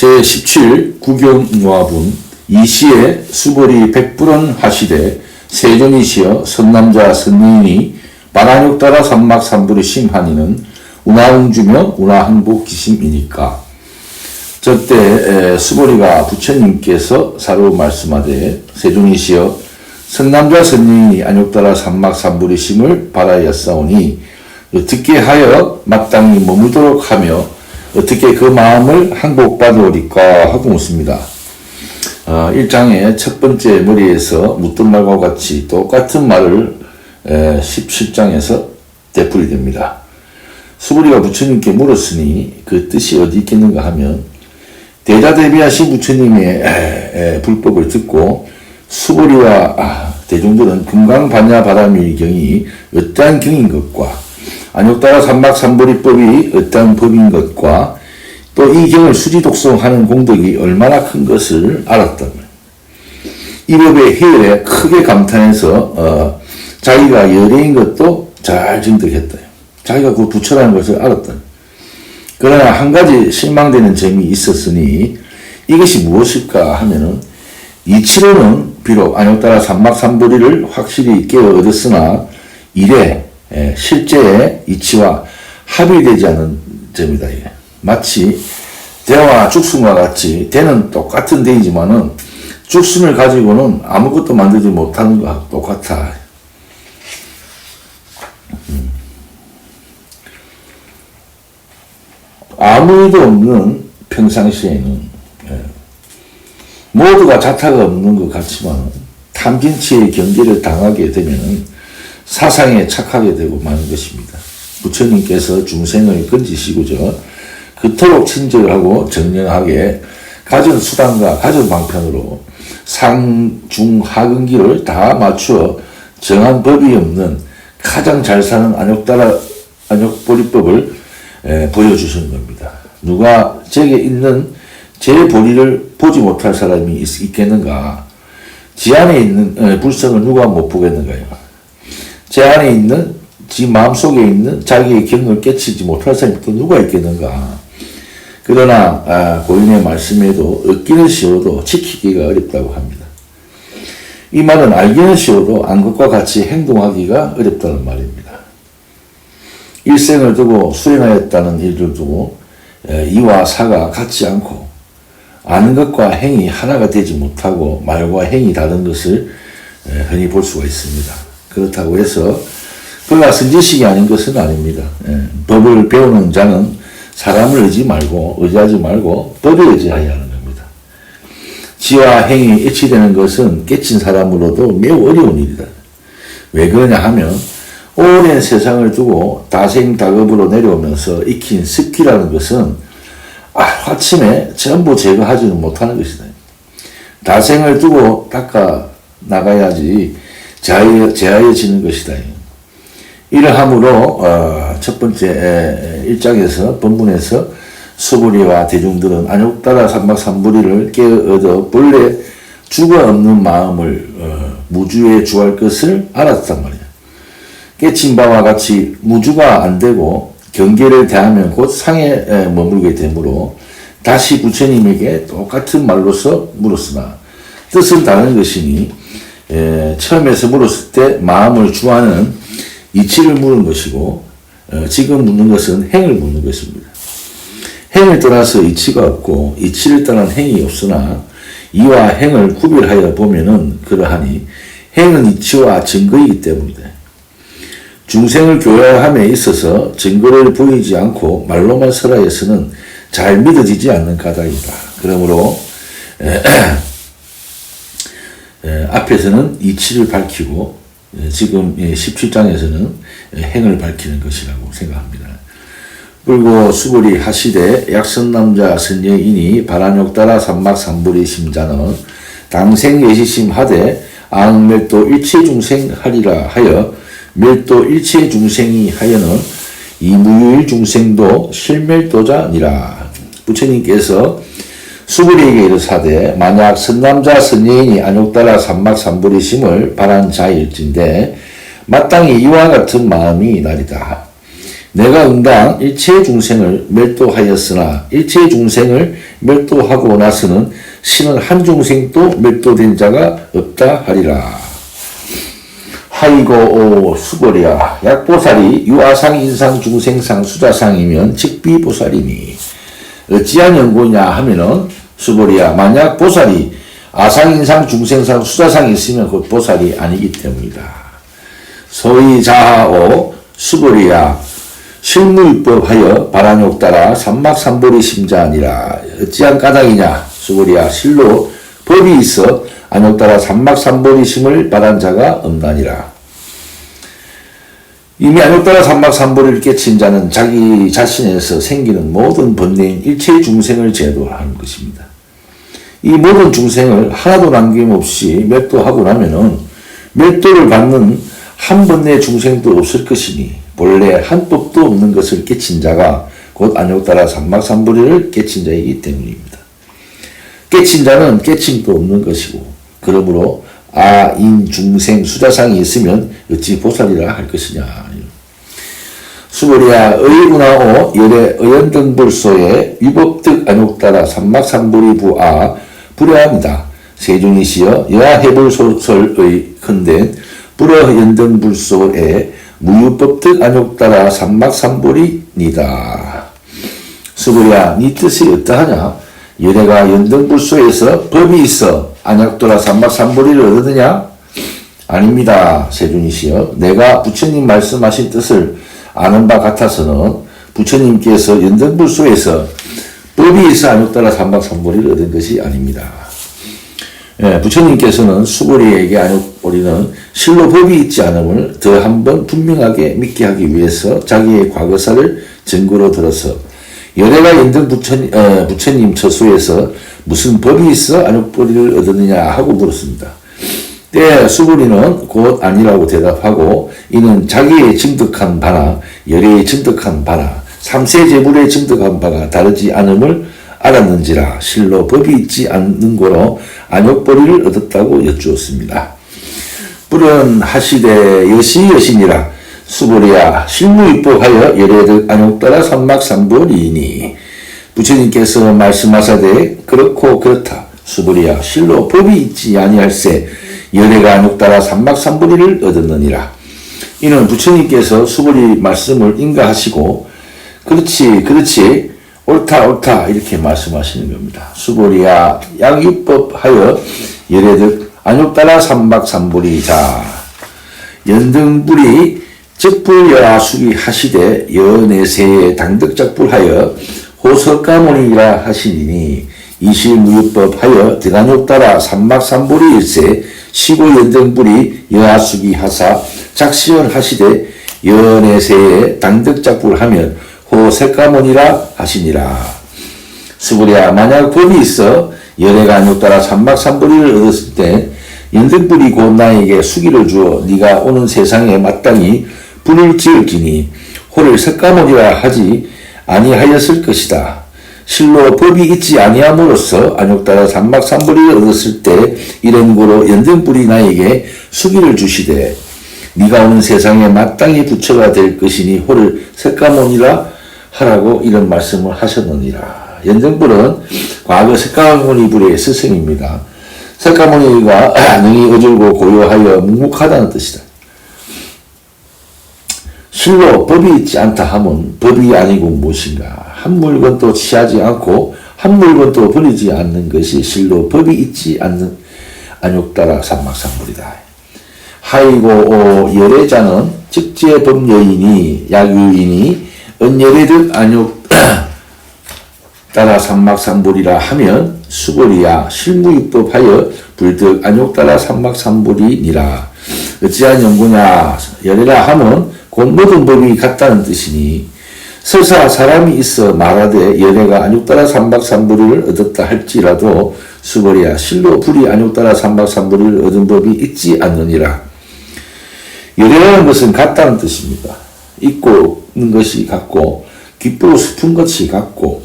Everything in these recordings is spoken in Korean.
제17 구경노화분 이시에 수벌이 백불은 하시되 세존이시여 선남자 선인이 만한욕 따라 삼막삼불이 심하니는 운하응주며 운하항복 기심이니까. 저때 수벌이가 부처님께서 사로 말씀하되 세존이시여 선남자 선인이 안욕 따라 삼막삼불이 심을 바라였사오니 어떻게 하여 마땅히 머물도록 하며 어떻게 그 마음을 항복받으리까 하고 묻습니다. 1장의 첫 번째 머리에서 묻던 말과 같이 똑같은 말을 17장에서 되풀이 됩니다. 수벌이가 부처님께 물었으니 그 뜻이 어디 있겠는가 하면 대자대비하신 부처님의 불법을 듣고 수벌이와 대중들은 금강반야바라밀 경이 어떠한 경인 것과 안욕따라 삼막삼보리법이 어떠한 법인 것과 또 이 경을 수지독송하는 공덕이 얼마나 큰 것을 알았다면 이 법의 희열에 크게 감탄해서 자기가 열애인 것도 잘 증득했다. 자기가 그 부처라는 것을 알았다. 그러나 한 가지 실망되는 점이 있었으니 이것이 무엇일까 하면은 이치로는 비록 안욕따라 삼막삼보리를 확실히 깨어 얻었으나 이래 실제의 이치와 합의되지 않은 점이다. 마치 대와 죽순과 같이 대는 똑같은 대이지만은 죽순을 가지고는 아무것도 만들지 못하는 것과 똑같아. 아무도 없는 평상시에는 모두가 자타가 없는 것 같지만 탐진치의 경계를 당하게 되면 사상에 착하게 되고 마는 것입니다. 부처님께서 중생을 건지시고저 그토록 친절하고 정령하게 가진 수단과 가진 방편으로 상중하근기를 다 맞추어 정한 법이 없는 가장 잘 사는 안욕보리법을 보여주시는 겁니다. 누가 제게 있는 제 보리를 보지 못할 사람이 있겠는가? 지 안에 있는 불성을 누가 못 보겠는가요? 제 안에 있는 지 마음속에 있는 자기의 경을 깨치지 못할 사람이 또 누가 있겠는가? 그러나 고인의 말씀에도 얻기는 쉬워도 지키기가 어렵다고 합니다. 이 말은 알기는 쉬워도 안 것과 같이 행동하기가 어렵다는 말입니다. 일생을 두고 수행하였다는 일을 두고 이와 사가 같지 않고 아는 것과 행이 하나가 되지 못하고 말과 행이 다른 것을 흔히 볼 수가 있습니다. 그렇다고 해서 그가 선지식이 아닌 것은 아닙니다. 법을 배우는 자는 사람을 의지하지 말고 법에 의지하여야 하는 겁니다. 지와 행이 일치되는 것은 깨친 사람으로도 매우 어려운 일이다. 왜 그러냐 하면 오랜 세상을 두고 다생다급으로 내려오면서 익힌 습기라는 것은 화침에 전부 제거하지는 못하는 것이다. 다생을 두고 닦아 나가야지 제하여지는 것이다. 이러함으로 첫 번째 1장에서 본문에서 수불이와 대중들은 안욕따라 삼막삼보리를 깨어 얻어 본래 주가 없는 마음을 무주에 주할 것을 알았단 말이야. 깨친 바와 같이 무주가 안 되고 경계를 대하면 곧 상에 머물게 되므로 다시 부처님에게 똑같은 말로서 물었으나 뜻은 다른 것이니 처음에서 물었을 때 마음을 주하는 이치를 묻는 것이고 지금 묻는 것은 행을 묻는 것입니다. 행을 떠나서 이치가 없고 이치를 떠난 행이 없으나 이와 행을 구별하여 보면은 그러하니 행은 이치와 증거이기 때문이다. 중생을 교화함에 있어서 증거를 보이지 않고 말로만 설하여서는 잘 믿어지지 않는 까닭이다. 그러므로 앞에서는 이치를 밝히고 지금 17장에서는 행을 밝히는 것이라고 생각합니다. 그리고 수불이 하시되 약선남자 선녀이니 바란욕 따라 삼막삼보리 심자는 당생 예시심 하되 앙멸도 일체 중생 하리라 하여 멸도 일체 중생이 하여는 이무유일 중생도 실멸도자니라. 부처님께서 수불이에게 이르사되 만약 선남자 선녀인이 안욕 따라 삼막삼보리 심을 바란 자일진데 마땅히 이와 같은 마음이 나리다. 내가 응당 일체 중생을 멸도하였으나 일체 중생을 멸도하고 나서는 신은 한 중생도 멸도된 자가 없다 하리라. 하이고 수고리야. 약보살이 유아상 인상 중생상 수자상이면 직비보살이니 어찌한 연고냐 하면은 수고리야. 만약 보살이 아상 인상 중생상 수자상이 있으면 그 보살이 아니기 때문이다. 소위 자하오 수고리야. 실무입법하여 바라욕 따라 삼막삼보리 심자하니라. 어찌한 까닭이냐 수고리야. 실로 법이 있어 안욕 따라 삼막삼보리 심을 바란 자가 없나니라. 이미 안욕 따라 삼막삼보리를 깨친 자는 자기 자신에서 생기는 모든 번뇌인 일체 중생을 제도하는 것입니다. 이 모든 중생을 하나도 남김없이 멸도하고 나면은 멸도를 받는 한 번의 중생도 없을 것이니 본래 한 법도 없는 것을 깨친 자가 곧 안욕 따라 삼막삼보리를 깨친 자이기 때문입니다. 깨친 자는 깨침도 없는 것이고 그러므로 아인 중생 수자상이 있으면 어찌 보살이라 할 것이냐. 수보리야. 의구나오 열의 의연등불소에 위법득 안욕 따라 삼막삼보리 부아 불야합니다. 세존이시여 여하해불소설의 큰된 불어연등불소에 무유법득 안욕 따라 삼막삼보리니다. 수보리야. 네 뜻이 어떠하냐? 열애가 연등불소에서 법이 있어 안욕 따라 삼막삼보리를 얻느냐? 아닙니다. 세존이시여 내가 부처님 말씀하신 뜻을 아는 바 같아서는 부처님께서 연등불소에서 법이 있어 안욕 따라 삼막삼보리를 얻은 것이 아닙니다. 부처님께서는 수보리에게 안욕보리는 실로 법이 있지 않음을 더 한 번 분명하게 믿게 하기 위해서 자기의 과거사를 증거로 들어서 열애가 연등 부처님 처소에서 무슨 법이 있어 안욕보리를 얻었느냐 하고 물었습니다. 때 수보리는 곧 아니라고 대답하고 이는 자기의 증득한 바나 열애의 증득한 바나 삼세제불의 증득한 바가 다르지 않음을 알았는지라 실로 법이 있지 않는 거로 안욕보리를 얻었다고 여쭈었습니다. 뿔은 하시되 여시여시니라. 수보리야. 실무입법하여 열애득 안욕 따라 삼막삼보리이니 부처님께서 말씀하사되 그렇고 그렇다. 수보리야. 실로 법이 있지 아니할세 열애가 안욕 따라 삼막삼보리를 얻었느니라. 이는 부처님께서 수보리 말씀을 인가하시고 그렇지 옳다 이렇게 말씀하시는 겁니다. 수보리야. 양육법하여 열애득 안욕 따라 삼막삼보리자. 연등불이 적불여하수기 하시되 여내세에 당득작불하여 호석가모니라 하시니니 이실무유법하여 대단욕 따라 삼막삼보리일세 시고 연등불이 여하수기 하사 작시연 하시되 여내세에 당득작불하면 호색가모니라 하시니라. 수보리야. 만약 법이 있어 열애가 안욕 따라 삼막삼보리를 얻었을 때 연등불이 곧 나에게 수기를 주어 네가 오는 세상에 마땅히 불을 지을지니 호를 색가모니라 하지 아니하였을 것이다. 실로 법이 있지 아니함으로써 안욕 따라 삼막삼보리를 얻었을 때 이런 고로 연등불이 나에게 수기를 주시되 네가 오는 세상에 마땅히 부처가 될 것이니 호를 색가모니라 하라고 이런 말씀을 하셨느니라. 연등불은 과거 색가모니 불의 스승입니다. 색가모니가 능히 어질고 고요하여 묵묵하다는 뜻이다. 실로 법이 있지 않다 하면 법이 아니고 무엇인가. 한 물건도 취하지 않고 한 물건도 버리지 않는 것이 실로 법이 있지 않는 안욕 따라 삼막삼보리다. 하이고 열애자는 직제법여이니 약유이니 은열애득 안욕 따라 삼막삼보리라 하면 수보리야. 실무입법하여 불득 안욕 따라 삼막삼보리니라. 어찌한 연고냐. 열애라 하면 곧 모든 법이 같다는 뜻이니 설사 사람이 있어 말하되 열애가 안욕 따라 삼막삼보리를 얻었다 할지라도 수보리야. 실로 불이 안욕 따라 삼막삼보리를 얻은 법이 있지 않느니라. 열애라는 것은 같다는 뜻입니다. 있고 있는 것이 같고 기쁘고 슬픈 것이 같고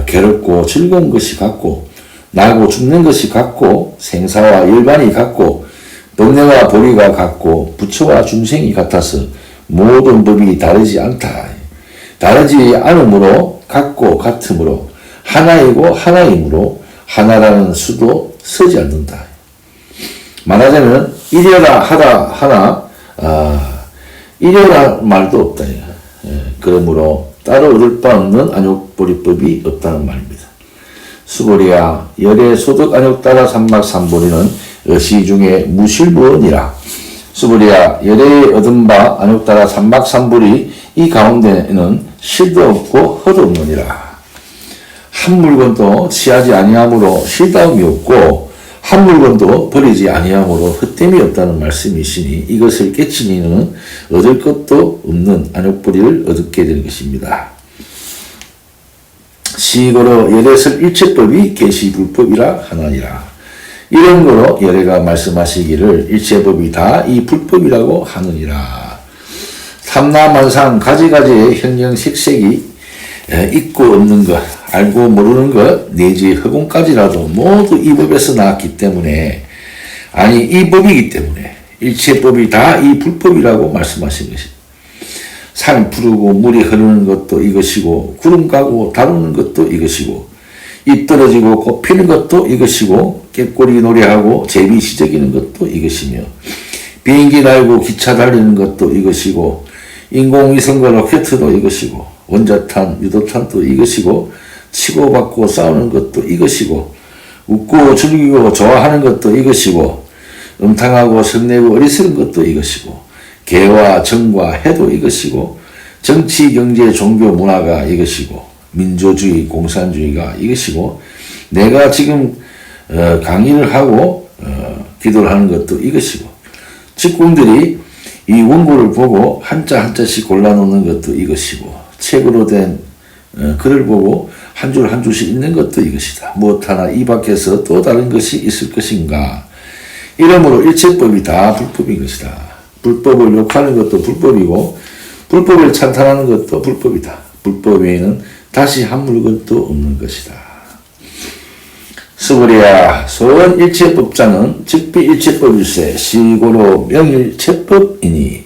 괴롭고 즐거운 것이 같고 나고 죽는 것이 같고 생사와 열반이 같고 번뇌와 보리가 같고 부처와 중생이 같아서 모든 법이 다르지 않다. 다르지 않으므로 같고 같으므로 하나이고 하나이므로 하나라는 수도 서지 않는다. 말하자면 이려라 하다 하나 이려라 말도 없다. 그러므로 따로 얻을 바 없는 안욕보리법이 없다는 말입니다. 수보리야 열의 소득 안욕 따라 삼막삼보리는 어시 중에 무실무언이라. 수보리야 열의 얻은 바 안욕 따라 삼막삼보리 이 가운데는 실도 없고 허도 없느니라. 한 물건도 취하지 아니하므로 실다움이 없고 한 물건도 버리지 아니하므로 헛됨이 없다는 말씀이시니 이것을 깨친 이는 얻을 것도 없는 안욕보리를 얻게 되는 것입니다. 시거로 열애설 일체법이 계시불법이라 하나니라. 이런 거로 열애가 말씀하시기를 일체법이 다 이 불법이라고 하느니라. 삼라만상 가지가지의 형형색색이 있고 없는 것, 알고 모르는 것, 내지 허공까지라도 모두 이 법에서 나왔기 때문에, 아니 이 법이기 때문에 일체법이 다 이 불법이라고 말씀하신 것입니다. 산 푸르고 물이 흐르는 것도 이것이고 구름 가고 다루는 것도 이것이고 잎 떨어지고 꽃 피는 것도 이것이고 꾀꼬리 노래하고 제비 시저기는 것도 이것이며 비행기 날고 기차 달리는 것도 이것이고 인공위성과 로켓도 이것이고 원자탄, 유도탄도 이것이고 치고받고 싸우는 것도 이것이고 웃고 즐기고 좋아하는 것도 이것이고 음탕하고 성내고 어리석은 것도 이것이고 개와 정과 해도 이것이고 정치, 경제, 종교, 문화가 이것이고 민주주의, 공산주의가 이것이고 내가 지금 강의를 하고 기도를 하는 것도 이것이고 직공들이 이 원고를 보고 한자 한자씩 골라놓는 것도 이것이고 책으로 된 글을 보고 한 줄 한 줄씩 읽는 것도 이것이다. 무엇 하나 이 밖에서 또 다른 것이 있을 것인가. 이러므로 일체법이 다 불법인 것이다. 불법을 욕하는 것도 불법이고 불법을 찬탄하는 것도 불법이다. 불법 외에는 다시 한 물건도 없는 것이다. 수보리야 소원 일체법자는 즉비 일체법일세 시고로 명일체법이니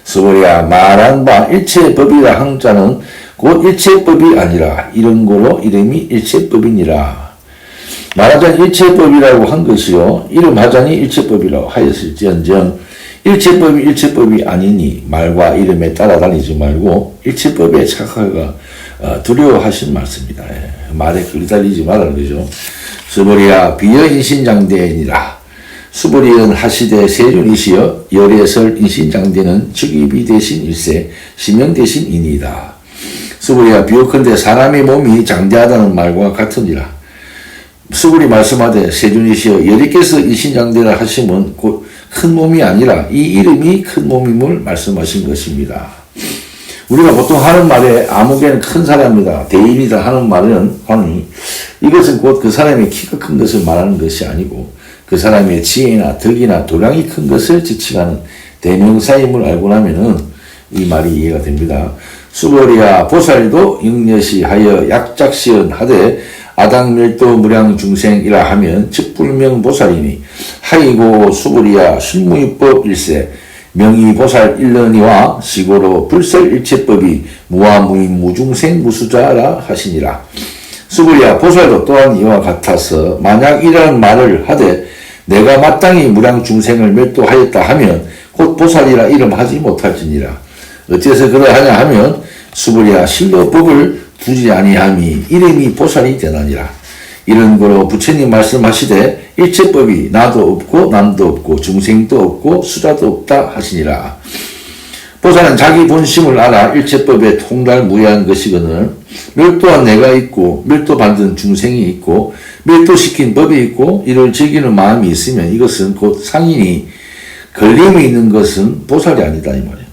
수보리야 말한 바 일체법이라 한 자는 곧 일체법이 아니라 이런 거로 이름이 일체법이니라. 말하자니 일체법이라고 한 것이요 이름하자니 일체법이라고 하였을지언정 일체법이 일체법이 아니니 말과 이름에 따라다니지 말고 일체법에 착화가 두려워하신 말씀이다. 말에 끌리달리지 말라는 거죠. 수보리야 비여 인신장대이니라. 수보리는 하시되 세륜이시여 열애설 인신장대는 즉위비 대신 일세 시명 대신 인이다. 수보리야 비옥컨대 사람의 몸이 장대하다는 말과 같으니라. 수보리 말씀하되 세륜이시여 열애께서 인신장대라 하시면 곧 큰 몸이 아니라 이 이름이 큰 몸임을 말씀하신 것입니다. 우리가 보통 하는 말에 아무개는 큰 사람이다, 대인이다 하는 말은 이것은 곧 그 사람의 키가 큰 것을 말하는 것이 아니고 그 사람의 지혜나 덕이나 도량이 큰 것을 지칭하는 대명사임을 알고 나면은 이 말이 이해가 됩니다. 수보리야 보살도 영여시 하여 약작시언 하되 아당멸도 무량중생이라 하면 즉불명 보살이니 하이고 수보리야 실무이법 일세 명의보살 일러니와 시고로 불설일체법이 무아무인 무중생 무수자라 하시니라. 수보리야 보살도 또한 이와 같아서 만약 이러한 말을 하되 내가 마땅히 무량중생을 멸도하였다 하면 곧 보살이라 이름하지 못할지니라. 어째서 그러하냐 하면 수보리야 실로 법을 두지 아니함이 이름이 보살이 되나니라. 이런 거로 부처님 말씀하시되 일체법이 나도 없고 남도 없고 중생도 없고 수자도 없다 하시니라. 보살은 자기 본심을 알아 일체법에 통달무예한 것이거늘 멸도한 내가 있고 멸도받은 중생이 있고 멸도시킨 법이 있고 이를 즐기는 마음이 있으면 이것은 곧 상인이 걸림이 있는 것은 보살이 아니다 이 말이에요.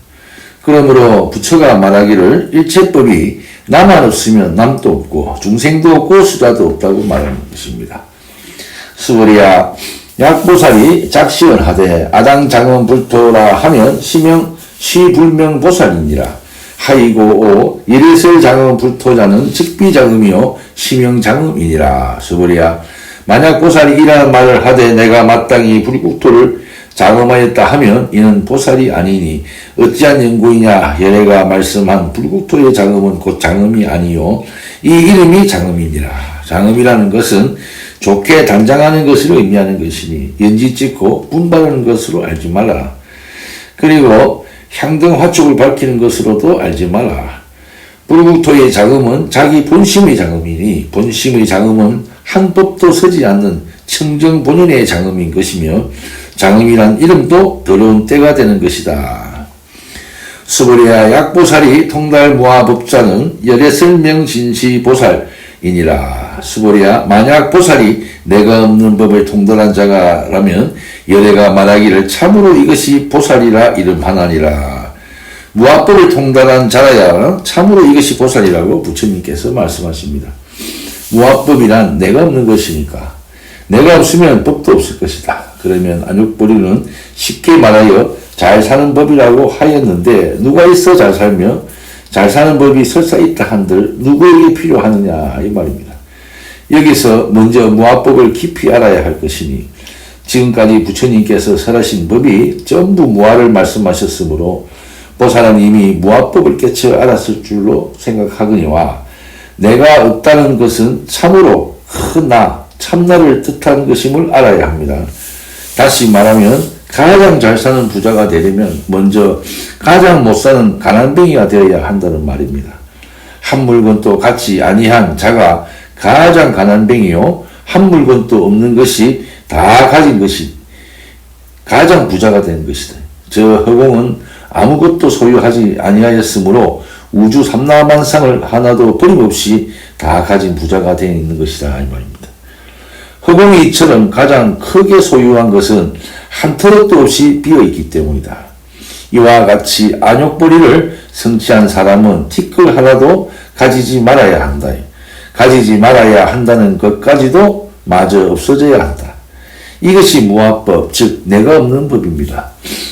그러므로 부처가 말하기를 일체법이 나만 없으면 남도 없고 중생도 없고 수자도 없다고 말하는 것입니다. 수보리야 약보살이 작시언하되 아당장언 불토라 하면 시불명 보살이니라. 하이고 예리설 장언 불토자는 즉비장음이요 시명장음이니라. 수보리야 만약 보살이 이러한 말을 하되 내가 마땅히 불국토를 자금하였다 하면 이는 보살이 아니니 어찌한 연고이냐. 열애가 말씀한 불국토의 자금은 곧 장음이 아니요 이 이름이 장음이니라. 장음이라는 것은 좋게 단장하는 것을 의미하는 것이니 연지 찍고 분바르는 것으로 알지 말라. 그리고 향등 화촉을 밝히는 것으로도 알지 말라. 불국토의 자금은 자기 본심의 자금이니 본심의 자금은 한 법도 서지 않는 청정 본연의 자금인 것이며 장음이란 이름도 더러운 때가 되는 것이다. 수보리야 약보살이 통달무아법자는 열애설명진시보살이니라. 수보리야 만약 보살이 내가 없는 법을 통달한 자가라면 열애가 말하기를 참으로 이것이 보살이라 이름하나니라. 무아법을 통달한 자라야 참으로 이것이 보살이라고 부처님께서 말씀하십니다. 무아법이란 내가 없는 것이니까 내가 없으면 법도 없을 것이다. 그러면 안육보리는 쉽게 말하여 잘 사는 법이라고 하였는데 누가 있어 잘 살며 잘 사는 법이 설사 있다 한들 누구에게 필요하느냐 이 말입니다. 여기서 먼저 무아법을 깊이 알아야 할 것이니 지금까지 부처님께서 설하신 법이 전부 무아를 말씀하셨으므로 보살은 이미 무아법을 깨쳐 알았을 줄로 생각하거니와 내가 없다는 것은 참으로 큰 나, 참나를 뜻하는 것임을 알아야 합니다. 다시 말하면 가장 잘 사는 부자가 되려면 먼저 가장 못 사는 가난뱅이가 되어야 한다는 말입니다. 한 물건도 갖지 아니한 자가 가장 가난뱅이요 한 물건도 없는 것이 다 가진 것이 가장 부자가 된 것이다. 저 허공은 아무것도 소유하지 아니하였으므로 우주 삼라만상을 하나도 버림없이 다 가진 부자가 되어 있는 것이다 이 말입니다. 허공이 이처럼 가장 크게 소유한 것은 한 터럭도 없이 비어있기 때문이다. 이와 같이 안욕보리를 성취한 사람은 티끌 하나도 가지지 말아야 한다. 가지지 말아야 한다는 것까지도 마저 없어져야 한다. 이것이 무아법, 즉 내가 없는 법입니다.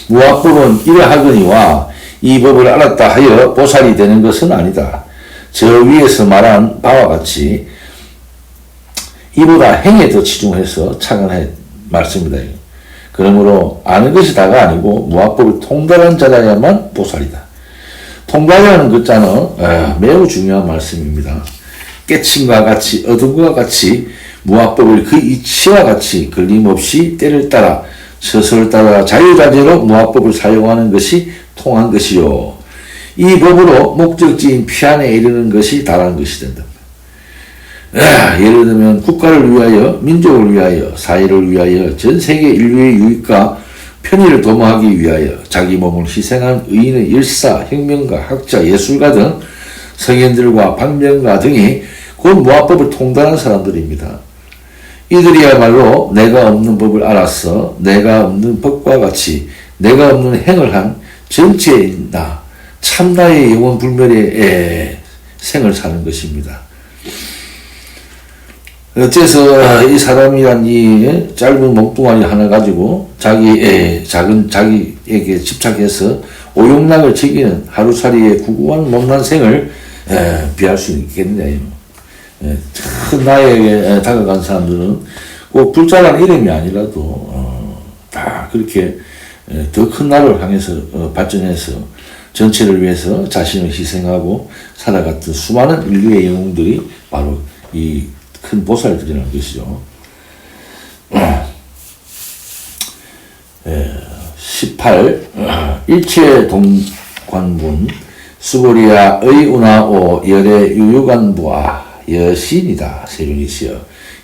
무아법은 이러하거니와 이 법을 알았다 하여 보살이 되는 것은 아니다. 저 위에서 말한 바와 같이 이보다 행에 더 치중해서 착안해 말씀이다. 그러므로 아는 것이 다가 아니고 무아법을 통달한 자라야만 보살이다. 통달이라는 글자는 매우 중요한 말씀입니다. 깨침과 같이 어둠과 같이 무아법을 그 이치와 같이 걸림없이 때를 따라 서서를 따라 자유자재로 무아법을 사용하는 것이 통한 것이요. 이 법으로 목적지인 피안에 이르는 것이 다란 것이 된다. 예를 들면 국가를 위하여, 민족을 위하여, 사회를 위하여, 전 세계 인류의 유익과 편의를 도모하기 위하여 자기 몸을 희생한 의인의 일사, 혁명가, 학자, 예술가 등 성현들과 방명가 등이 곧 무아법을 통달한 사람들입니다. 이들이야말로 내가 없는 법을 알아서 내가 없는 법과 같이 내가 없는 행을 한 전체의 나, 참나의 영원 불멸의 생을 사는 것입니다. 어째서 이 사람이란 이 짧은 몸뚱아리 하나 가지고 자기에게 집착해서 오용락을 즐기는 하루살이의 구구한 못난 생을 비할 수 있겠느냐. 큰 나에게 다가간 사람들은 꼭 불자라는 이름이 아니라도 다 그렇게 더 큰 나를 향해서 발전해서 전체를 위해서 자신을 희생하고 살아갔던 수많은 인류의 영웅들이 바로 이 큰 보살들이라는 것이죠. 18. 일체 동관분 수보리야 의운하오 열의 유유관부아 여신이다. 세륜이시여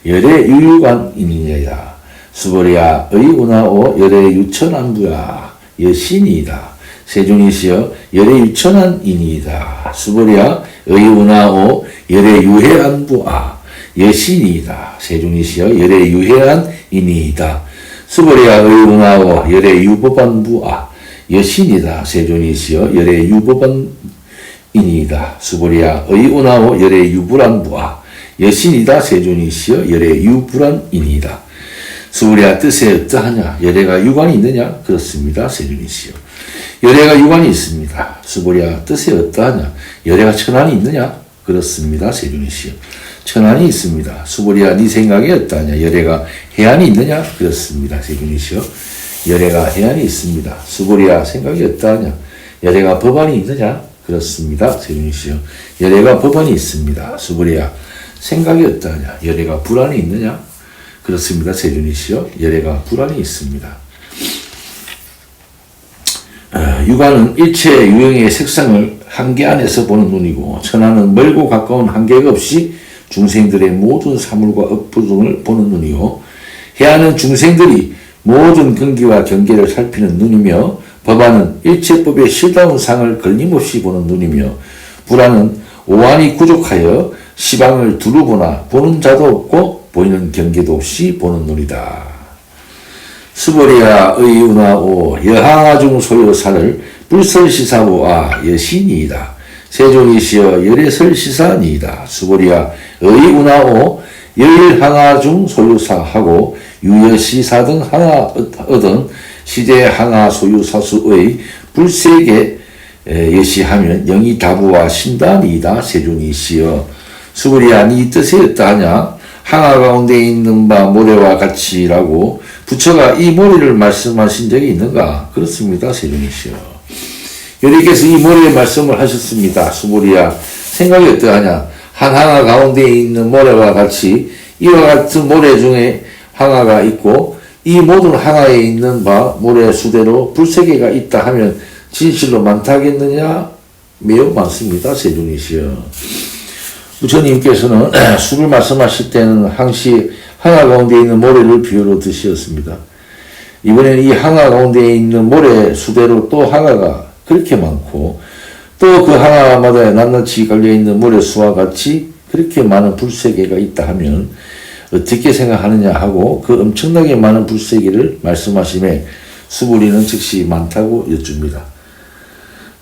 열의 유유관인이니이다. 수보리야 의운하오 열의 유천안부야 여신이다. 세존이시여 열의 유천안이니이다. 수보리야 의운하오 열의 유해안부아 여신이다. 세존이시여 열의 유해안이니이다. 수보리야 의운하오 열의 유법안부아 여신이다. 세존이시여 열의 유법안이니이다. 수보리야 의운하오 열의 유불안부아 여신이다. 세존이시여 열의 유불안이니이다. 수보리야 뜻에 어떠하냐? 열애가 유관이 있느냐? 그렇습니다. 세존이시여 열애가 유관이 있습니다. 수보리야 뜻에 어떠하냐? 열애가 천안이 있느냐? 그렇습니다. 세존이시여 천안이 있습니다. 수보리야 네 생각에 어떠하냐? 열애가 해안이 있느냐? 그렇습니다. 세존이시여 열애가 해안이 있습니다. 수보리야 생각이 어떠하냐? 열애가 법안이 있느냐? 그렇습니다. 세준이시여. 열애가 법안이 있습니다. 수보리야 생각이 어떠하냐? 열애가 불안이 있느냐? 그렇습니다. 세준이시여. 열애가 불안이 있습니다. 육안은 일체 유형의 색상을 한계 안에서 보는 눈이고 천하는 멀고 가까운 한계가 없이 중생들의 모든 사물과 업부등을 보는 눈이요 해안은 중생들이 모든 근기와 경계를 살피는 눈이며 법안은 일체법의 실다운 상을 걸림없이 보는 눈이며 불안은 오한이 부족하여 시방을 두루보나 보는 자도 없고 보이는 경계도 없이 보는 눈이다. 수보리야 의운하오 여항아중 소요사를 불설시사보아 여신이이다. 세종이시여 열애설시사니이다. 수보리야 의운하오 여일항아중 소유사하고 유여시사 등 항아 얻은 시대 항아 소유사수의 불세계 예시하면 영이 다부와 신단이다. 세종이시여 수보리야 니 뜻이 어떠하냐? 항아 가운데 있는 바 모래와 같이라고 부처가 이 모래를 말씀하신 적이 있는가? 그렇습니다. 세종이시여. 여리께서 이 모래의 말씀을 하셨습니다. 수보리야 생각이 어떠하냐? 한 항아 가운데 있는 모래와 같이 이와 같은 모래 중에 항아가 있고 이 모든 항아에 있는 바 모래 수대로 불세계가 있다 하면 진실로 많다겠느냐? 매우 많습니다. 세종이시여. 부처님께서는 술을 말씀하실 때는 항시 항아 가운데 있는 모래를 비유로 드셨습니다. 이번에는 이 항아 가운데 있는 모래 수대로 또 항아가 그렇게 많고 또 그 항아마다 낱낱이 걸려있는 모래수와 같이 그렇게 많은 불세계가 있다 하면 어떻게 생각하느냐 하고 그 엄청나게 많은 불세계를 말씀하심에 수보리는 즉시 많다고 여쭙니다.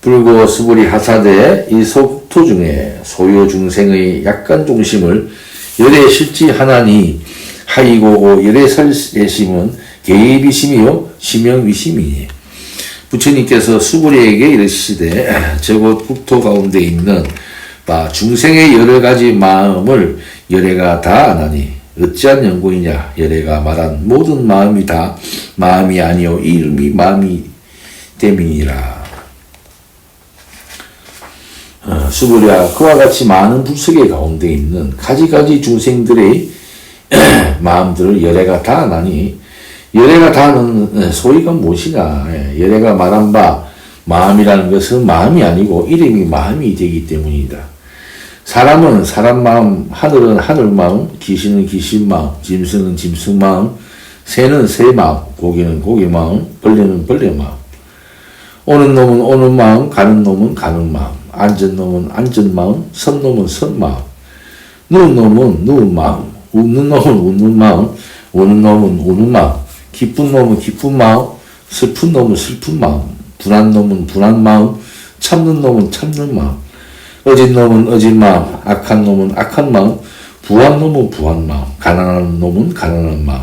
불고 수보리 하사대 이 속토 중에 소요 중생의 약간 중심을 열애 실지 하나니 하이고고 열애 설예심은 개입이심이요 심영위심이니 부처님께서 수보리에게 이르시되 저곳 국토 가운데 있는 바 중생의 여러 가지 마음을 열애가 다 아나니 어찌한 연고이냐? 열애가 말한 모든 마음이 다 마음이 아니요 이름이 마음이 됨이니라. 수보리야 그와 같이 많은 불세계 가운데 있는 가지가지 중생들의 마음들을 열애가 다 아나니 열애가 다는 소위가 무엇이냐? 열애가 말한 바 마음이라는 것은 마음이 아니고 이름이 마음이 되기 때문이다. 사람은 사람 마음, 하늘은 하늘 마음, 귀신은 귀신 마음, 짐승은 짐승 마음, 새는 새 마음, 고기는 고기 마음, 벌레는 벌레 마음. 오는 놈은 오는 마음, 가는 놈은 가는 마음, 앉은 놈은 앉은 마음, 선 놈은 선 마음, 누운 놈은 누운 마음, 웃는 놈은 웃는 마음, 우는 놈은 우는 마음, 기쁜 놈은 기쁜 마음, 슬픈 놈은 슬픈 마음, 분한 놈은 분한 마음, 참는 놈은 참는 마음, 어진 놈은 어진 마음, 악한 놈은 악한 마음, 부한 놈은 부한 마음, 가난한 놈은 가난한 마음,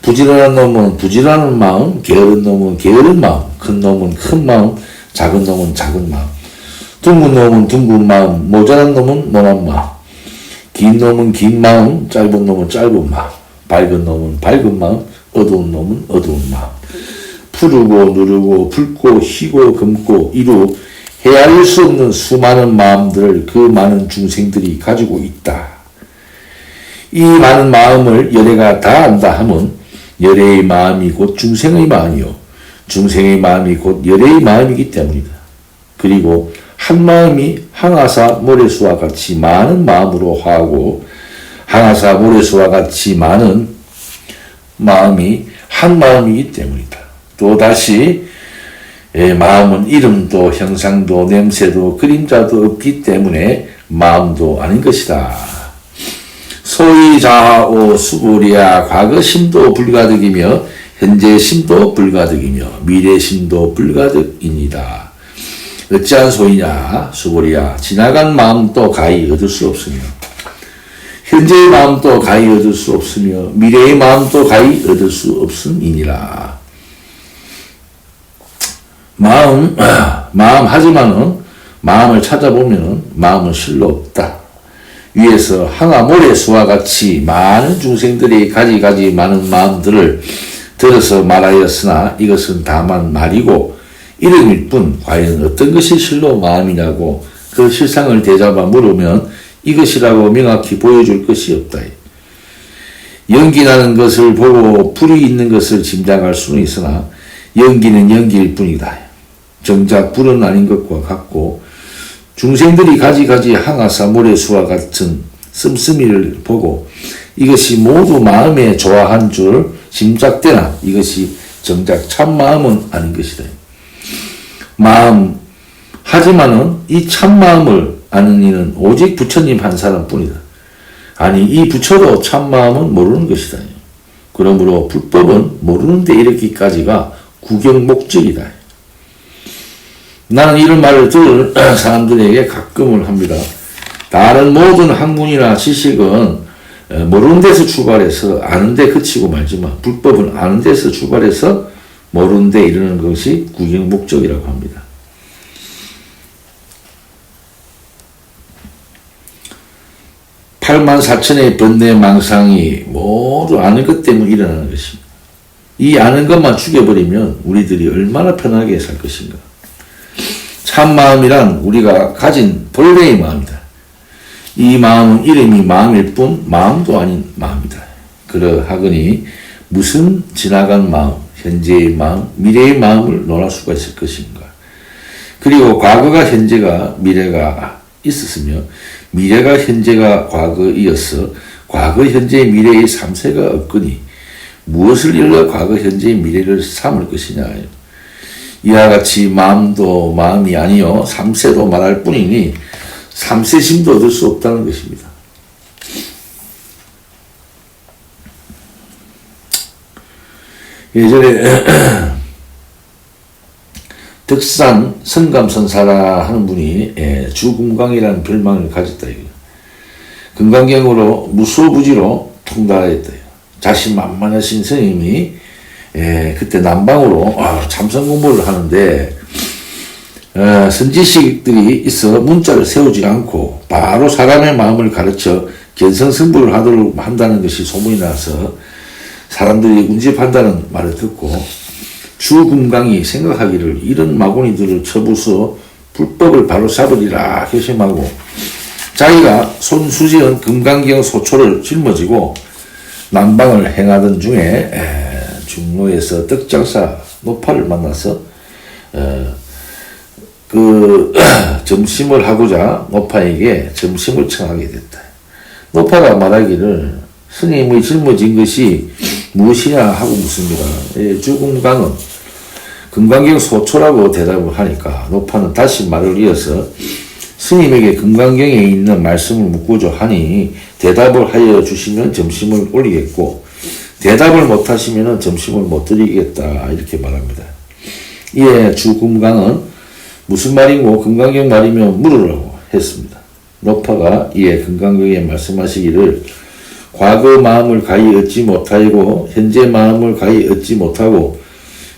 부지런한 놈은 부지런한 마음, 게으른 놈은 게으른 마음, 큰 놈은 큰 마음, 작은 놈은 작은 마음, 둥근 놈은 둥근 마음, 모자란 놈은 모난 마음, 긴 놈은 긴 마음, 짧은 놈은 짧은 마음, 밝은 놈은 밝은 마음, 어두운 놈은 어두운 마음, 푸르고 누르고 붉고 희고 검고 이루 헤아릴 수 없는 수많은 마음들을 그 많은 중생들이 가지고 있다. 이 많은 마음을 열애가 다 안다 하면 열애의 마음이 곧 중생의 마음이요 중생의 마음이 곧 열애의 마음이기 때문이다. 그리고 한 마음이 항아사 모래수와 같이 많은 마음으로 화하고 항아사 모래수와 같이 많은 마음이 한 마음이기 때문이다. 또다시 마음은 이름도 형상도 냄새도 그림자도 없기 때문에 마음도 아닌 것이다. 소위 자오 수보리야 과거 심도 불가득이며 현재 심도 불가득이며 미래 심도 불가득이니다. 어찌한 소이냐 수보리야 지나간 마음도 가히 얻을 수 없으며 현재의 마음도 가히 얻을 수 없으며 미래의 마음도 가히 얻을 수 없음이니라. 마음 하지만은 마음을 찾아보면은 마음은 실로 없다. 위에서 항아 모래수와 같이 많은 중생들이 가지가지 많은 마음들을 들어서 말하였으나 이것은 다만 말이고 이름일 뿐 과연 어떤 것이 실로 마음이냐고 그 실상을 대잡아 물으면 이것이라고 명확히 보여줄 것이 없다. 연기 나는 것을 보고 불이 있는 것을 짐작할 수는 있으나 연기는 연기일 뿐이다. 정작 불은 아닌 것과 같고 중생들이 가지가지 항아사 모래수와 같은 씀씀이를 보고 이것이 모두 마음에 좋아한 줄 짐작되나 이것이 정작 참마음은 아닌 것이다. 하지만은 이 참마음을 아는 이는 오직 부처님 한 사람뿐이다. 아니 이 부처도 참마음은 모르는 것이다. 그러므로 불법은 모르는데 이르기까지가 구경 목적이다. 나는 이런 말을 들을 사람들에게 가끔을 합니다. 다른 모든 학문이나 지식은 모르는 데서 출발해서 아는 데 그치고 말지만 불법은 아는 데서 출발해서 모르는 데 이르는 것이 구경 목적이라고 합니다. 팔만 사천의 번뇌망상이 모두 아는 것 때문에 일어나는 것입니다. 이 아는 것만 죽여버리면 우리들이 얼마나 편하게 살 것인가. 참마음이란 우리가 가진 본래의 마음이다. 이 마음은 이름이 마음일 뿐 마음도 아닌 마음이다. 그러하거니 무슨 지나간 마음, 현재의 마음, 미래의 마음을 논할 수가 있을 것인가. 그리고 과거가 현재가 미래가 있었으며 미래가 현재가 과거이었어 과거 현재 미래의 3세가 없거니 무엇을 일러 과거 현재 미래를 삼을 것이냐. 이와 같이 마음도 마음이 아니요 3세도 말할 뿐이니 3세심도 얻을 수 없다는 것입니다. 예전에 덕산 성감선사라 하는 분이 주금강이라는 별명을 가졌다. 금강경으로 무소부지로 통달했다. 자신만만하신 스님이 그때 남방으로 참선 공부를 하는데 선지식들이 있어 문자를 세우지 않고 바로 사람의 마음을 가르쳐 견성승부를 하도록 한다는 것이 소문이 나서 사람들이 운집한다는 말을 듣고 주금강이 생각하기를 이런 마구니들을 쳐부숴 불법을 바로 잡으리라 결심하고 자기가 손수지은 금강경 소초를 짊어지고 남방을 행하던 중에 중로에서 떡장사 노파를 만나서 점심을 하고자 노파에게 점심을 청하게 됐다. 노파가 말하기를 스님의 짊어진 것이 무엇이냐 하고 묻습니다. 주금강은 금강경 소초라고 대답을 하니까 노파는 다시 말을 이어서 스님에게 금강경에 있는 말씀을 묻고자 하니 대답을 하여 주시면 점심을 올리겠고 대답을 못하시면 점심을 못 드리겠다 이렇게 말합니다. 이에 주금강은 무슨 말이고 금강경 말이면 물으라고 했습니다. 노파가 이에 금강경에 말씀하시기를 과거 마음을 가히 얻지 못하고 현재 마음을 가히 얻지 못하고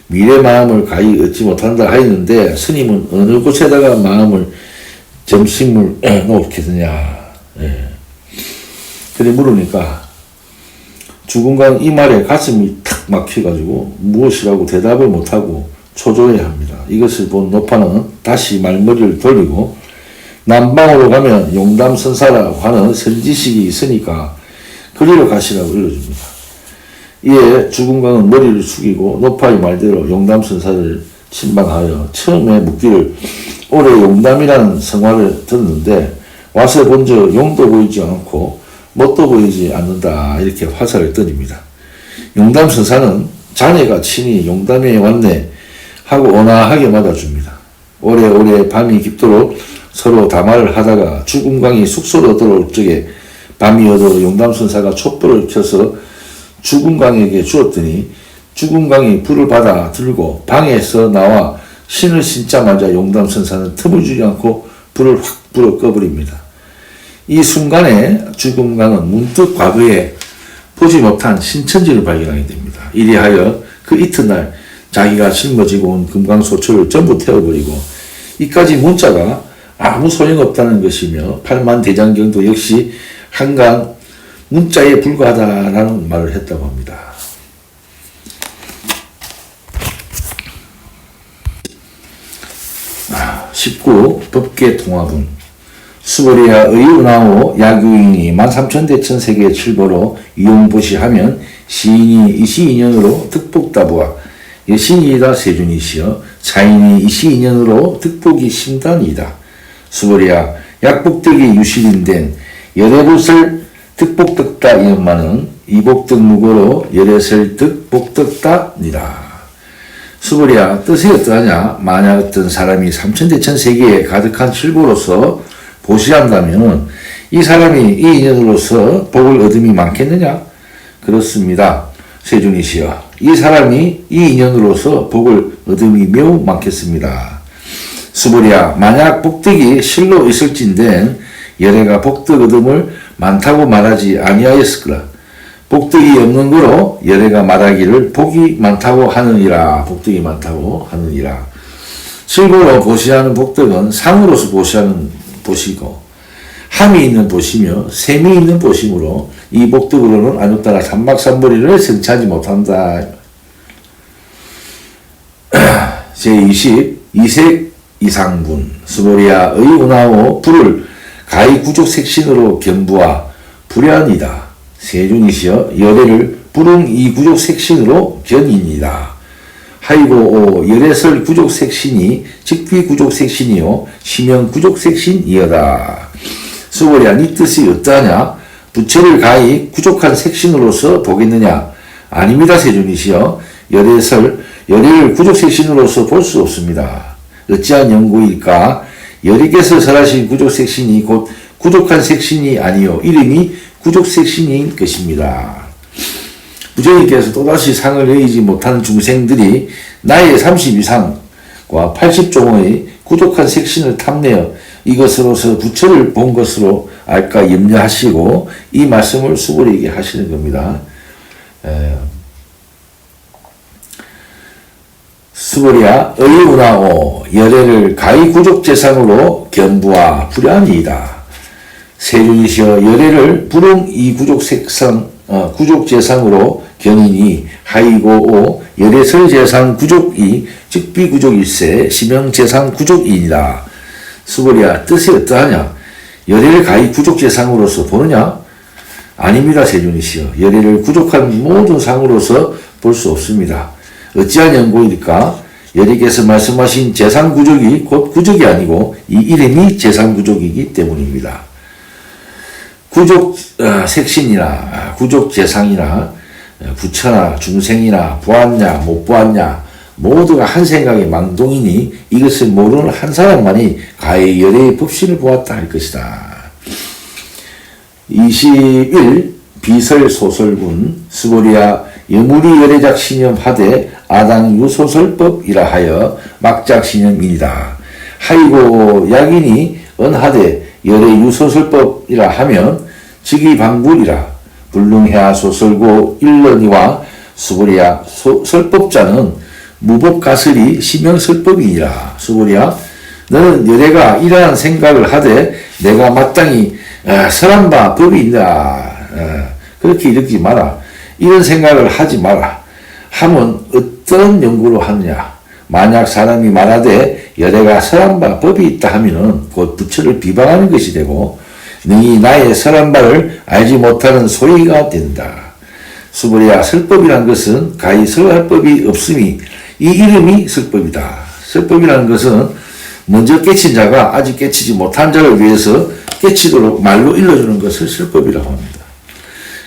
미래 마음을 가히 얻지 못한다 하였는데 스님은 어느 곳에다가 마음을 점심을 놓겠느냐. 그래 물으니까 주금강 이 말에 가슴이 탁 막혀가지고 무엇이라고 대답을 못하고 초조해야 합니다. 이것을 본 노파는 다시 말머리를 돌리고 남방으로 가면 용담선사라고 하는 선지식이 있으니까 그리로 가시라고 일러줍니다. 이에 주금강은 머리를 숙이고 노파의 말대로 용담선사를 침방하여 처음에 묻기를 올해 용담이라는 성화를 듣는데 와서 본저 용도 보이지 않고 뭣도 보이지 않는다 이렇게 화살을 던집니다. 용담선사는 자네가 친히 용담에 왔네 하고 온화하게 맞아줍니다. 오래오래 밤이 깊도록 서로 담화를 하다가 주금강이 숙소로 들어올 적에 밤이 어두워 용담선사가 촛불을 켜서 주금강에게 주었더니 주금강이 불을 받아 들고 방에서 나와 신을 신자마자 용담선사는 틈을 주지 않고 불을 확 불어 꺼버립니다. 이 순간에 주금강은 문득 과거에 보지 못한 신천지를 발견하게 됩니다. 이리하여 그 이튿날 자기가 짊어지고 온 금강소초를 전부 태워버리고 이까지 문자가 아무 소용없다는 것이며 팔만대장경도 역시 한강 문자에 불과하다라는 말을 했다고 합니다. 법계 통합은 수보리아 의운하오 야규인이 13,000대천 세계 칠보로 이용보시하면 시인이 이시인연으로 득복다부와 여신이다 세준이시여 차인이 이시인연으로 득복이 심단이다. 수보리아 약복덕이 유실인된 열애붓을 득복덕다 이엄마는 이복덕 무고로 열애설 득복덕다니라. 수보리아 뜻이 어떠하냐? 만약 어떤 사람이 3,000대천 세계에 가득한 칠보로서 보시한다면 이 사람이 이 인연으로서 복을 얻음이 많겠느냐? 그렇습니다. 세준이시여, 이 사람이 이 인연으로서 복을 얻음이 매우 많겠습니다. 수보리아 만약 복덕이 실로 있을진된 열애가 복덕 얻음을 많다고 말하지 아니하였을까? 복덕이 없는 거로 열애가 말하기를 복이 많다고 하느니라. 복덕이 많다고 하느니라. 실보로 보시하는 복덕은 상으로서 보시하는 보시고 함이 있는 보시며 셈이 있는 보심으로 이 복덕으로는 안웃따라 삼박삼보리를 성취하지 못한다. 제22색 이상분 수보리아 의운하오 불을 가히 구족 색신으로 견부하 불연이다. 세준이시여 열애를 불응 이 구족 색신으로 견이니다. 하이고 열애설 구족 색신이 직비 구족 색신이요 시명 구족 색신이여다. 수보리아 니 뜻이 어떠하냐? 부처를 가히 구족한 색신으로서 보겠느냐? 아닙니다. 세준이시여 열애를 구족 색신으로서 볼 수 없습니다. 어찌한 연구일까? 열애께서 설하신 구족 색신이 곧 구족한 색신이 아니요 이름이 구족 색신인 것입니다. 부처님께서 또다시 상을 여의지 못하는 중생들이 나이의 30 이상과 80종의 구족한 색신을 탐내어 이것으로서 부처를 본 것으로 알까 염려하시고 이 말씀을 수보리에게 하시는 겁니다. 수보리아 의운하오 열애를 가히 구족재상으로 견부하 불연이다. 세준이시여 열애를 불응 이 구족재상으로 견이니 하이고 열애설재상 구족이 즉비구족일세 시명재상 구족이니라. 수보리아 뜻이 어떠하냐? 열애를 가히 구족재상으로서 보느냐? 아닙니다. 세준이시여 열애를 구족한 모든 상으로서 볼 수 없습니다. 어찌한 연고일까? 열애께서 말씀하신 재상구족이 곧 구족이 아니고 이 이름이 재상구족이기 때문입니다. 구족 색신이나 구족 재상이나 부처나 중생이나 보았냐 못 보았냐 모두가 한 생각의 망동이니 이것을 모르는 한 사람만이 가히 열애의 법신을 보았다 할 것이다. 21 비설소설군 수보리아 여무리 열애작신념하되 아당 유소설법이라 하여 막작신념이니라. 하이고 약인이 언하되 열애 유소설법이라 하면 즉위방불이라. 불능해야 소설고 일러니와 수보리아 설법자는 무법가설이 시명설법이니라. 수보리아 너는 열애가 이러한 생각을 하되 내가 마땅히 설한 바 법이 있다. 그렇게 이르지 마라. 이런 생각을 하지 마라. 하면 어떤 연구로 하느냐. 만약 사람이 말하되 열애가 설한 바 법이 있다 하면은 곧 부처를 비방하는 것이 되고 능히 나의 설한 바를 알지 못하는 소리가 된다. 수보리아 설법이란 것은 가히 설할 법이 없음이 이 이름이 설법이다. 설법이라는 것은 먼저 깨친 자가 아직 깨치지 못한 자를 위해서 깨치도록 말로 일러주는 것을 설법이라고 합니다.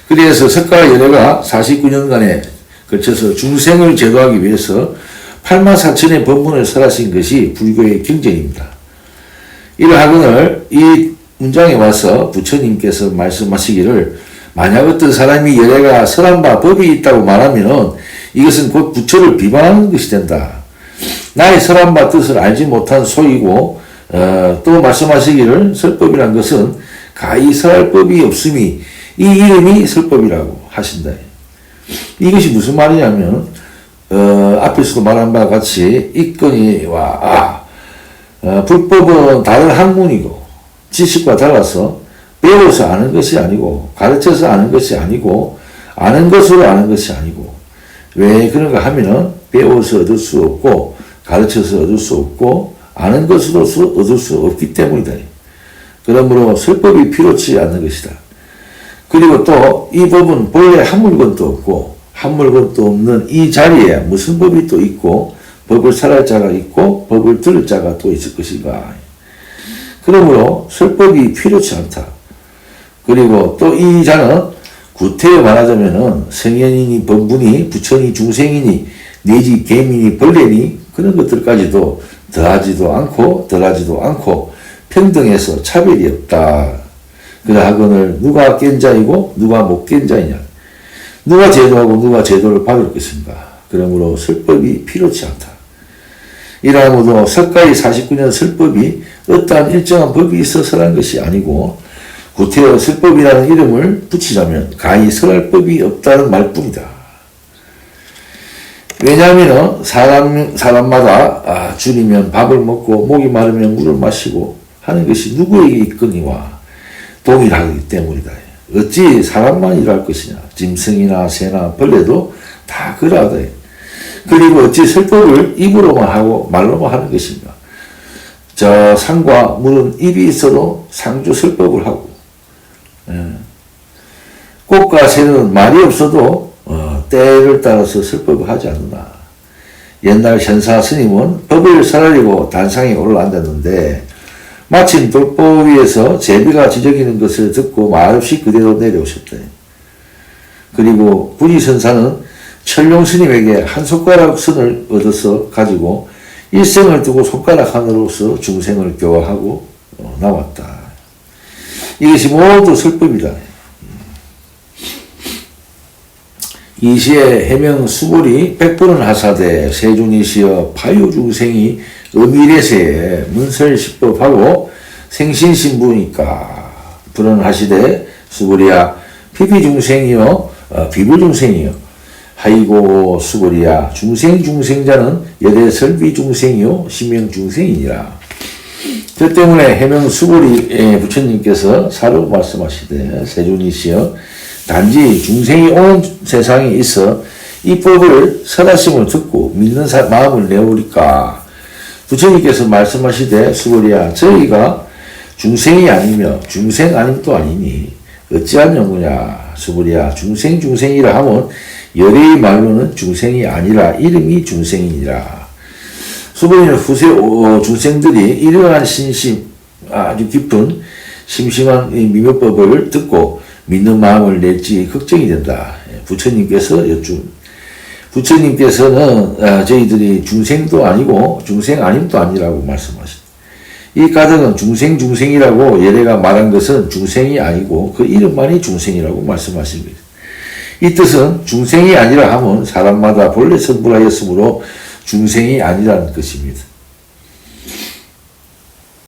그래서 석가 열애가 49년간에 걸쳐서 중생을 제도하기 위해서 84,000의 법문을 설하신 것이 불교의 경전입니다. 이러하거늘 이 문장에 와서 부처님께서 말씀하시기를 만약 어떤 사람이 열애가 설한 바 법이 있다고 말하면 이것은 곧 부처를 비방하는 것이 된다. 나의 설한 바 뜻을 알지 못한 소이고 또 말씀하시기를 설법이란 것은 가히 설할 법이 없음이 이 이름이 설법이라고 하신다. 이것이 무슨 말이냐면 앞에서도 말한 바와 같이 이건희와 불법은 다른 학문이고 지식과 달라서 배워서 아는 것이 아니고 가르쳐서 아는 것이 아니고 아는 것으로 아는 것이 아니고 왜 그런가 하면은 배워서 얻을 수 없고 가르쳐서 얻을 수 없고 아는 것으로서 얻을 수 없기 때문이다. 그러므로 설법이 필요치 않는 것이다. 그리고 또 이 법은 본래 한 물건도 없고 한 물건도 없는 이 자리에 무슨 법이 또 있고 법을 설할 자가 있고 법을 들을 자가 또 있을 것인가. 그러므로 설법이 필요치 않다. 그리고 또 이 자는 구태여 말하자면은 성현이니 범분이 부처니 중생이니 내지 개미니 벌레니 그런 것들까지도 더하지도 않고 덜하지도 않고 평등해서 차별이 없다. 그러하거늘 누가 깬 자이고 누가 못 깬 자이냐. 누가 제도하고 누가 제도를 받을 것인가. 그러므로 설법이 필요치 않다. 이러하고도 석가의 49년 설법이 어떠한 일정한 법이 있어서란 것이 아니고 구태여 설법이라는 이름을 붙이자면 가히 설할 법이 없다는 말뿐이다. 왜냐하면 사람마다 줄이면 밥을 먹고 목이 마르면 물을 마시고 하는 것이 누구에게 있거니와 동일하기 때문이다. 어찌 사람만 일할 것이냐. 짐승이나 새나 벌레도 다 그러하다. 그리고 어찌 설법을 입으로만 하고 말로만 하는 것인가. 저 상과 물은 입이 있어도 상주 설법을 하고 꽃과 새는 말이 없어도 때를 따라서 설법을 하지 않는다. 옛날 현사 스님은 법을 설하려고 단상에 올라앉았는데 마침 돌보 위에서 제비가 지저귀는 것을 듣고 말없이 그대로 내려오셨다. 그리고 구지선사는 철룡 스님에게 한 손가락 선을 얻어서 가지고 일생을 두고 손가락 하나로서 중생을 교화하고 나왔다. 이것이 모두 설법이다. 이 시에 해명 수불이 백불은 하사되 세존이시여 파유중생이 음일에세에 문설십법하고 생신신부니까 불은 하시되 수불이야 피피중생이여 비불중생이여 하이고 수불이야 중생자는 여대설비중생이요 심명중생이니라. 그 때문에 해명 수불이 부처님께서 사로 말씀하시되 세존이시여 단지 중생이 온 세상에 있어 이 법을 설하심을 듣고 믿는 마음을 내오리까 부처님께서 말씀하시되 수불이야 저희가 중생이 아니며 중생 아님도 아니니 어찌한 연구냐. 수불이야 중생이라 하면 열의 말로는 중생이 아니라 이름이 중생이니라. 수불이는 후세 중생들이 이러한 아주 깊은 심심한 미묘법을 듣고 믿는 마음을 낼지 걱정이 된다. 부처님께서는 저희들이 중생도 아니고 중생 아님도 아니라고 말씀하십니다. 이 가정은 중생이라고 예래가 말한 것은 중생이 아니고 그 이름만이 중생이라고 말씀하십니다. 이 뜻은 중생이 아니라 하면 사람마다 본래 선불하였으므로 중생이 아니라는 것입니다.